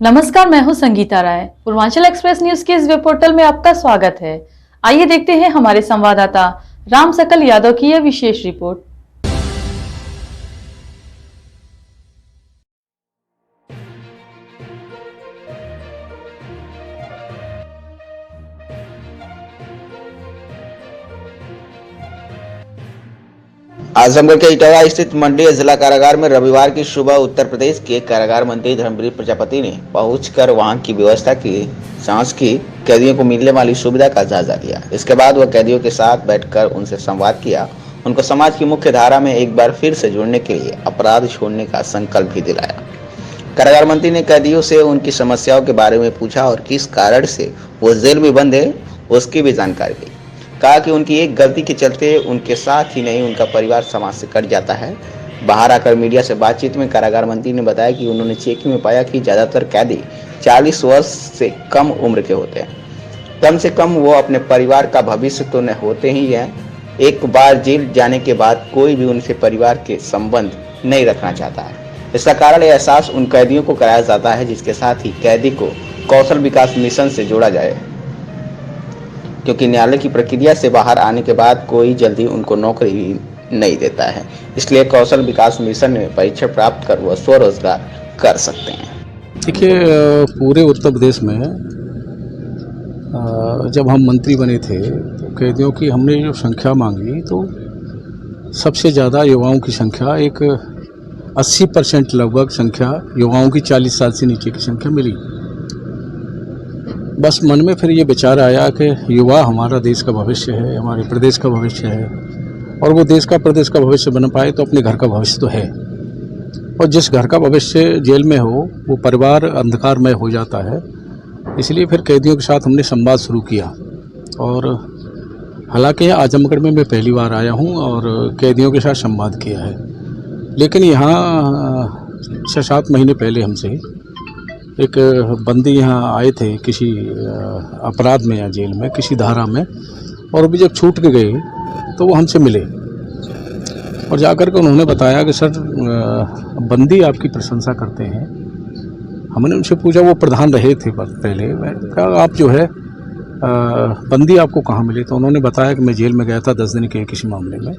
नमस्कार, मैं हूं संगीता राय। पूर्वांचल एक्सप्रेस न्यूज के इस वेब पोर्टल में आपका स्वागत है। आइए देखते हैं हमारे संवाददाता राम सकल यादव की यह विशेष रिपोर्ट। आजमगढ़ के इटावा स्थित मंडलीय जिला कारागार में रविवार की सुबह उत्तर प्रदेश के कारागार मंत्री धर्मवीर प्रजापति ने पहुंचकर वहां की व्यवस्था की जांच की, कैदियों को मिलने वाली सुविधा का जायजा लिया। इसके बाद वह कैदियों के साथ बैठकर उनसे संवाद किया, उनको समाज की मुख्य धारा में एक बार फिर से जुड़ने के लिए अपराध छोड़ने का संकल्प भी दिलाया। कारागार मंत्री ने कैदियों से उनकी समस्याओं के बारे में पूछा और किस कारण से वो जेल में बंद है उसकी भी जानकारी दी। कहा कि उनकी एक गलती के चलते उनके साथ ही नहीं उनका परिवार समाज से कट जाता है। बाहर आकर मीडिया से बातचीत में कारागार मंत्री ने बताया कि उन्होंने चेकिंग में पाया कि ज्यादातर कैदी 40 वर्ष से कम उम्र के होते हैं। कम से कम वो अपने परिवार का भविष्य तो न होते ही हैं, एक बार जेल जाने के बाद कोई भी उनसे परिवार के संबंध नहीं रखना चाहता है। इसका कारण यह एहसास उन कैदियों को कराया जाता है जिसके साथ ही कैदी को कौशल विकास मिशन से जोड़ा जाए, क्योंकि न्यायालय की प्रक्रिया से बाहर आने के बाद कोई जल्दी उनको नौकरी नहीं देता है। इसलिए कौशल विकास मिशन में परीक्षा प्राप्त कर वह स्वरोजगार कर सकते हैं। देखिए, पूरे उत्तर प्रदेश में जब हम मंत्री बने थे तो कैदियों की हमने जो संख्या मांगी तो सबसे ज़्यादा युवाओं की संख्या, एक 80% लगभग संख्या युवाओं की, 40 साल से नीचे की संख्या मिली। बस मन में फिर ये विचार आया कि युवा हमारा देश का भविष्य है, हमारे प्रदेश का भविष्य है, और वो देश का प्रदेश का भविष्य बन पाए तो अपने घर का भविष्य तो है। और जिस घर का भविष्य जेल में हो वो परिवार अंधकारमय हो जाता है। इसलिए फिर कैदियों के साथ हमने संवाद शुरू किया। और हालांकि आजमगढ़ में मैं पहली बार आया हूं और कैदियों के साथ संवाद किया है, लेकिन यहाँ 6-7 महीने पहले हमसे एक बंदी यहाँ आए थे किसी अपराध में या जेल में किसी धारा में, और अभी जब छूट के गए तो वो हमसे मिले और जाकर के उन्होंने बताया कि सर, बंदी आपकी प्रशंसा करते हैं। हमने उनसे पूछा, वो प्रधान रहे थे पहले, मैंने कहा आप जो है बंदी आपको कहाँ मिले? तो उन्होंने बताया कि मैं जेल में गया था 10 दिन के किसी मामले में।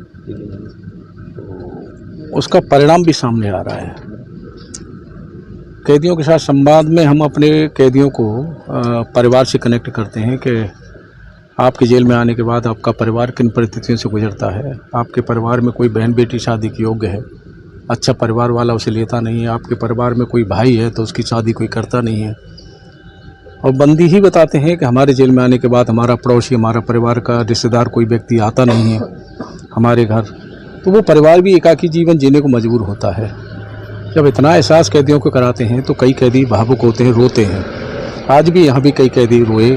उसका परिणाम भी सामने आ रहा है। कैदियों के साथ संवाद में हम अपने कैदियों को परिवार से कनेक्ट करते हैं कि आपके जेल में आने के बाद आपका परिवार किन परिस्थितियों से गुजरता है। आपके परिवार में कोई बहन बेटी शादी के योग्य है, अच्छा परिवार वाला उसे लेता नहीं है। आपके परिवार में कोई भाई है तो उसकी शादी कोई करता नहीं है। और बंदी ही बताते हैं कि हमारे जेल में आने के बाद हमारा पड़ोसी, हमारा परिवार का रिश्तेदार कोई व्यक्ति आता नहीं है हमारे घर, तो वो परिवार भी एकाकी जीवन जीने को मजबूर होता है। जब इतना एहसास कैदियों को कराते हैं तो कई कैदी भावुक होते हैं, रोते हैं। आज भी यहाँ भी कई कैदी रोए।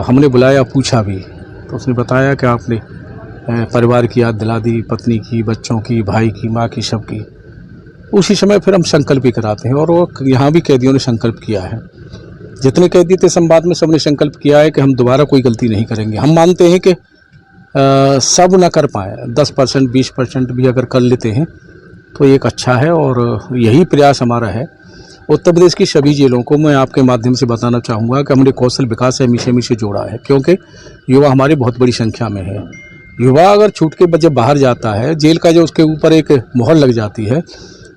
हमने बुलाया, पूछा भी, तो उसने बताया कि आपने परिवार की याद दिला दी, पत्नी की, बच्चों की, भाई की, माँ की, सबकी। उसी समय फिर हम संकल्प भी कराते हैं और वो यहाँ भी कैदियों ने संकल्प किया है। जितने कैदी थे संवाद में सबने संकल्प किया है कि हम दोबारा कोई गलती नहीं करेंगे। हम मानते हैं कि सब ना कर पाए, 10% 20% भी अगर कर लेते हैं तो एक अच्छा है, और यही प्रयास हमारा है। उत्तर प्रदेश की सभी जेलों को मैं आपके माध्यम से बताना चाहूँगा कि हमने कौशल विकास एम से जोड़ा है, क्योंकि युवा हमारी बहुत बड़ी संख्या में है। युवा अगर छूट के जब बाहर जाता है, जेल का जो उसके ऊपर एक मोहर लग जाती है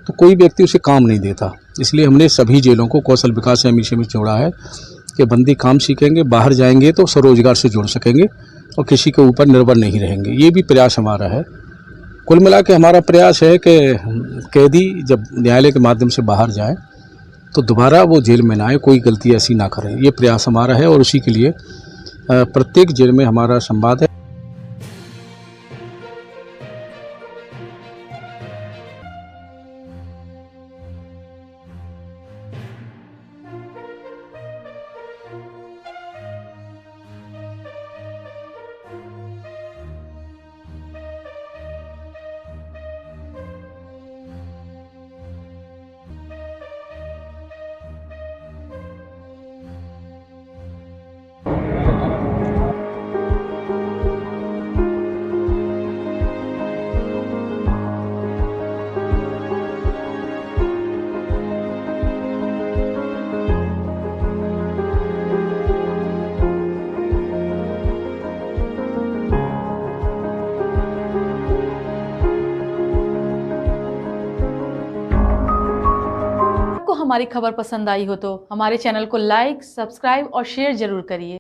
तो कोई व्यक्ति उसे काम नहीं देता। इसलिए हमने सभी जेलों को कौशल विकास एम में जोड़ा है कि बंदी काम सीखेंगे, बाहर जाएंगे तो स्वरोजगार से जुड़ सकेंगे और किसी के ऊपर निर्भर नहीं रहेंगे। ये भी प्रयास हमारा है। कुल मिला के हमारा प्रयास है कि कैदी जब न्यायालय के माध्यम से बाहर जाए तो दोबारा वो जेल में ना आए, कोई गलती ऐसी ना करें। ये प्रयास हमारा है और उसी के लिए प्रत्येक जेल में हमारा संवाद है। आपको हमारी खबर पसंद आई हो तो हमारे चैनल को लाइक, सब्सक्राइब और शेयर जरूर करिए।